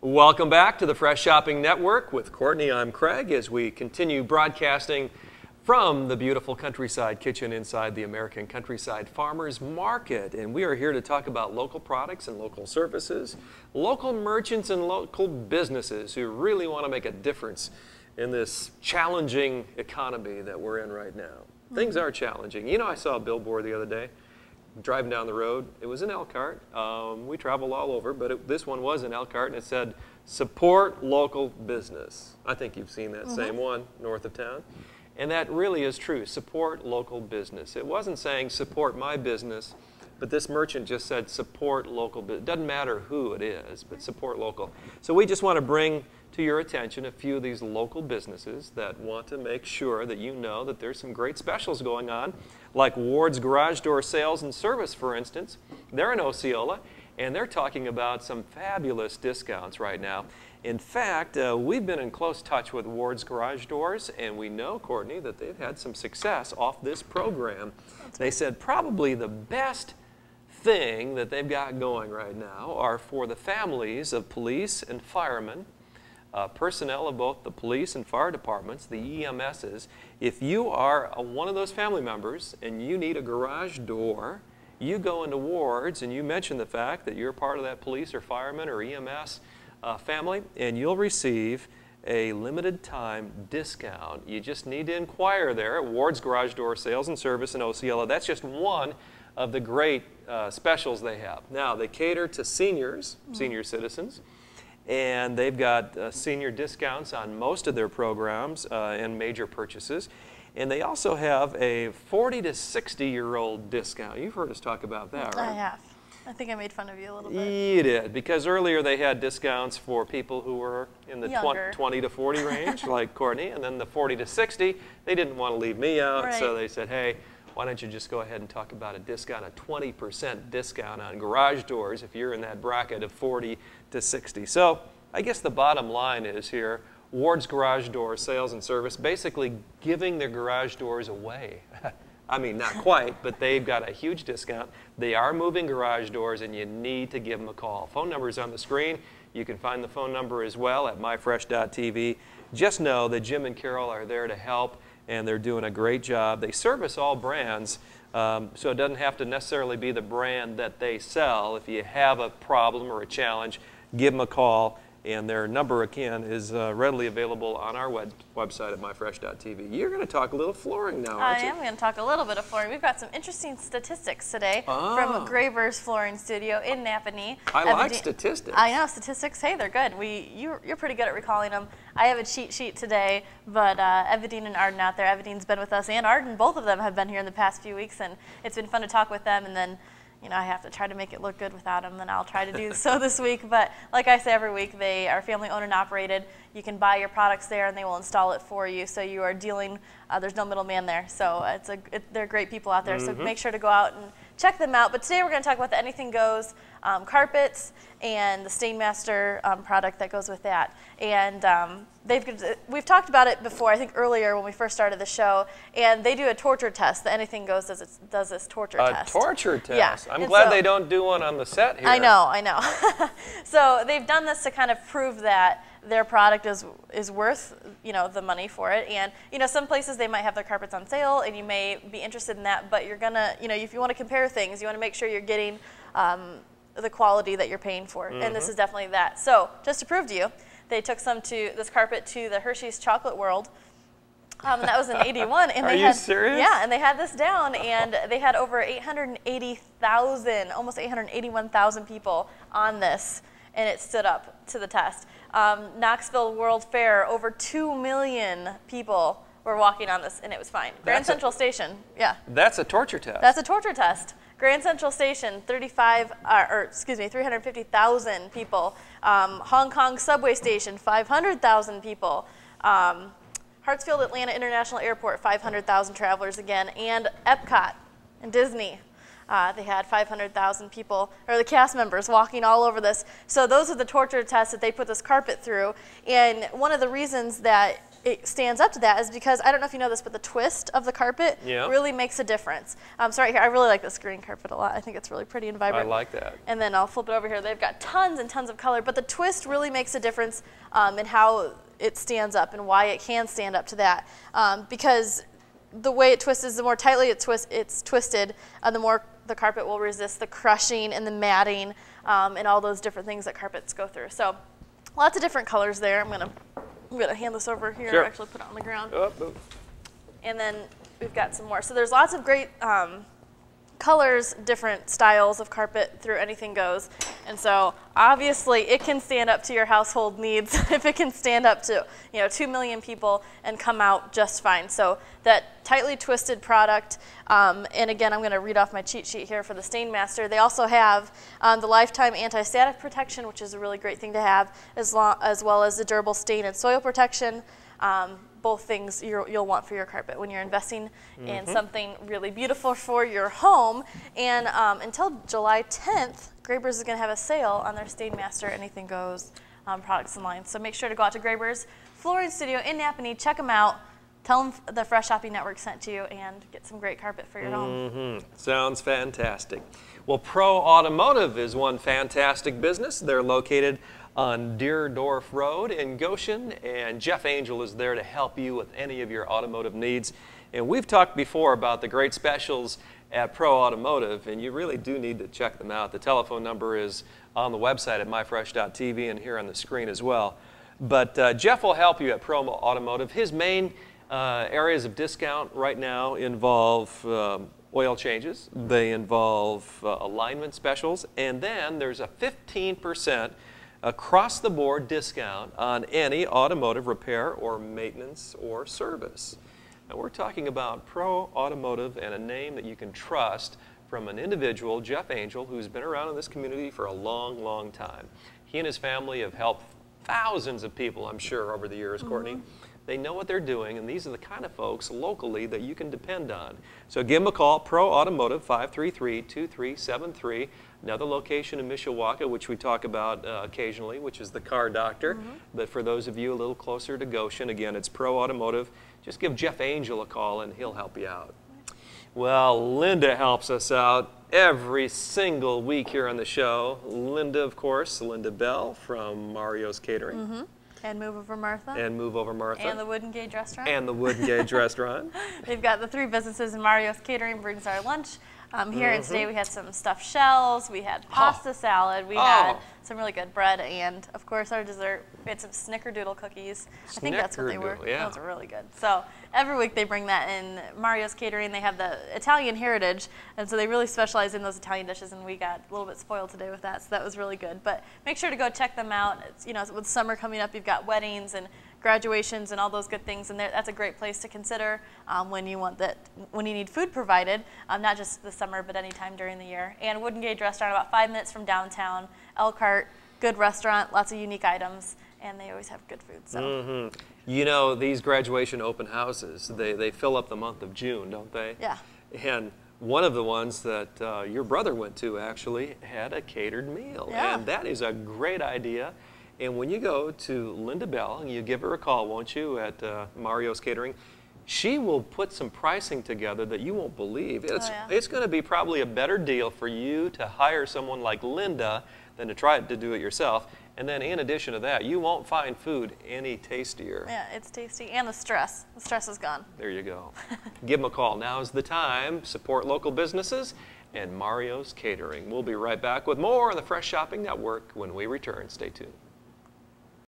Welcome back to the Fresh Shopping Network with Courtney. I'm Craig as we continue broadcasting from the beautiful Countryside Kitchen inside the American Countryside Farmers Market. And we are here to talk about local products and local services, local merchants and local businesses who really want to make a difference in this challenging economy that we're in right now. Things are challenging. You know, I saw a billboard the other day driving down the road. It was in Elkhart. We travel all over, but this one was in Elkhart, and it said, support local business. I think you've seen that same one north of town. And that really is true. Support local business. It wasn't saying support my business, but this merchant just said support local business. It doesn't matter who it is, but support local. So we just want to bring to your attention a few of these local businesses that want to make sure that you know that there's some great specials going on, like Ward's Garage Door Sales and Service, for instance. They're in Osceola, and they're talking about some fabulous discounts right now. In fact, we've been in close touch with Ward's Garage Doors, and we know, Courtney, that they've had some success off this program. They said probably the best thing that they've got going right now are for the families of police and firemen, personnel of both the police and fire departments, the EMSs. If you are one of those family members and you need a garage door, you go into Ward's and you mention the fact that you're part of that police or fireman or EMS family, and you'll receive a limited time discount. You just need to inquire there at Ward's Garage Door Sales and Service in Osceola. That's just one of the great specials they have. Now, they cater to seniors, senior citizens, and they've got senior discounts on most of their programs and major purchases. And they also have a 40 to 60-year-old discount. You've heard us talk about that, right? I have. I think I made fun of you a little bit. You did, because earlier they had discounts for people who were in the 20 to 40 range, like Courtney, and then the 40 to 60, they didn't want to leave me out, so they said, hey, why don't you just go ahead and talk about a discount, a 20% discount on garage doors if you're in that bracket of 40 to 60. So I guess the bottom line is here, Ward's Garage Door Sales and Service, basically giving their garage doors away. I mean, not quite, but they've got a huge discount. They are moving garage doors, and you need to give them a call. Phone number is on the screen. You can find the phone number as well at myfresh.tv. Just know that Jim and Carol are there to help, and they're doing a great job. They service all brands, so it doesn't have to necessarily be the brand that they sell. If you have a problem or a challenge, give them a call. And their number, again, is readily available on our website at myfresh.tv. You're going to talk a little flooring now, aren't you? I am going to talk a little bit of flooring. We've got some interesting statistics today from Graver's Flooring Studio in Napanee. I like statistics. I know, statistics. Hey, they're good. You're pretty good at recalling them. I have a cheat sheet today, but Evadine and Arden out there. Evadine's been with us, and Arden, both of them have been here in the past few weeks, and it's been fun to talk with them. And then, you know, I have to try to make it look good without them, and I'll try to do so this week. But like I say every week, they are family owned and operated. You can buy your products there, and they will install it for you. So you are dealing, there's no middleman there. So they're great people out there. So make sure to go out and check them out. But today we're going to talk about the Anything Goes carpets and the Stainmaster product that goes with that. And we've talked about it before, I think earlier when we first started the show, and they do a torture test. The Anything Goes does this torture test. A torture test? Yeah. I'm glad they don't do one on the set here. I know. So they've done this to kind of prove that their product is worth, you know, the money for it. And, you know, some places they might have their carpets on sale, and you may be interested in that, but you're gonna, you know, if you want to compare things, you want to make sure you're getting the quality that you're paying for, and this is definitely that. So just to prove to you, they took this carpet to the Hershey's Chocolate World, and that was in '81. And Are you serious? Yeah, and they had this down, and they had over 880,000, almost 881,000 people on this, and it stood up to the test. Knoxville World Fair, over 2 million people were walking on this, and it was fine. Grand Central Station, yeah. That's a torture test. That's a torture test. Grand Central Station, 350,000 people. Hong Kong Subway Station, 500,000 people. Hartsfield Atlanta International Airport, 500,000 travelers again. And Epcot and Disney, they had 500,000 people, or the cast members, walking all over this. So those are the torture tests that they put this carpet through. And one of the reasons that it stands up to that is because, I don't know if you know this, but the twist of the carpet really makes a difference. So right here, I really like this green carpet a lot. I think it's really pretty and vibrant. I like that. And then I'll flip it over here. They've got tons and tons of color, but the twist really makes a difference in how it stands up and why it can stand up to that. Because the way it twists is the more tightly it's twisted, the more the carpet will resist the crushing and the matting and all those different things that carpets go through. So lots of different colors there. I'm gonna hand this over here. Sure. Actually put it on the ground. Oh. And then we've got some more. So there's lots of great colors, different styles of carpet through Anything Goes. And so obviously it can stand up to your household needs if it can stand up to 2 million people and come out just fine. So that tightly twisted product, and again I'm going to read off my cheat sheet here for the Stainmaster. They also have the lifetime anti-static protection, which is a really great thing to have, as well as the durable stain and soil protection. Both things you'll want for your carpet when you're investing in something really beautiful for your home. And until July 10th, Graber's is going to have a sale on their Stainmaster Anything Goes products and lines. So make sure to go out to Graber's Flooring Studio in Napanee, check them out, tell them the Fresh Shopping Network sent to you, and get some great carpet for your home. Sounds fantastic. Well, Pro Automotive is one fantastic business. They're located on Deerdorf Road in Goshen, and Jeff Angel is there to help you with any of your automotive needs. And we've talked before about the great specials at Pro Automotive, and you really do need to check them out. The telephone number is on the website at myfresh.tv and here on the screen as well. But Jeff will help you at Pro Automotive. His main areas of discount right now involve oil changes, they involve alignment specials, and then there's a 15% across-the-board discount on any automotive repair or maintenance or service. Now we're talking about Pro Automotive and a name that you can trust from an individual, Jeff Angel, who's been around in this community for a long, long time. He and his family have helped thousands of people, I'm sure, over the years, Courtney. They know what they're doing, and these are the kind of folks locally that you can depend on. So give them a call, Pro Automotive, 533-2373. Another location in Mishawaka, which we talk about occasionally, which is the Car Doctor. But for those of you a little closer to Goshen, again, it's Pro Automotive. Just give Jeff Angel a call, and he'll help you out. Well, Linda helps us out every single week here on the show. Linda, of course, Linda Bell from Mario's Catering. And Move Over Martha. And Move Over Martha. And the Wooden Gauge Restaurant. And the Wooden Gauge Restaurant. They've got the 3 businesses, and Mario's Catering brings our lunch here. And today we had some stuffed shells, we had pasta salad, we had some really good bread, and of course our dessert, we had some snickerdoodle cookies. I think that's what they were. Yeah. Those are really good. So every week they bring that in. Mario's Catering, they have the Italian heritage, and so they really specialize in those Italian dishes, and we got a little bit spoiled today with that, so that was really good. But make sure to go check them out. It's, with summer coming up, you've got weddings and graduations and all those good things, and that's a great place to consider when you need food provided, not just the summer, but any time during the year. And Wooden Gauge Restaurant, about 5 minutes from downtown. Elkhart, good restaurant, lots of unique items, and they always have good food. So. These graduation open houses, they fill up the month of June, don't they? Yeah. And one of the ones that your brother went to actually had a catered meal, and that is a great idea. And when you go to Linda Bell, and you give her a call, won't you, at Mario's Catering, she will put some pricing together that you won't believe. It's going to be probably a better deal for you to hire someone like Linda than to try to do it yourself. And then in addition to that, you won't find food any tastier. Yeah, it's tasty. And the stress. The stress is gone. There you go. Give them a call. Now is the time. Support local businesses and Mario's Catering. We'll be right back with more on the Fresh Shopping Network when we return. Stay tuned.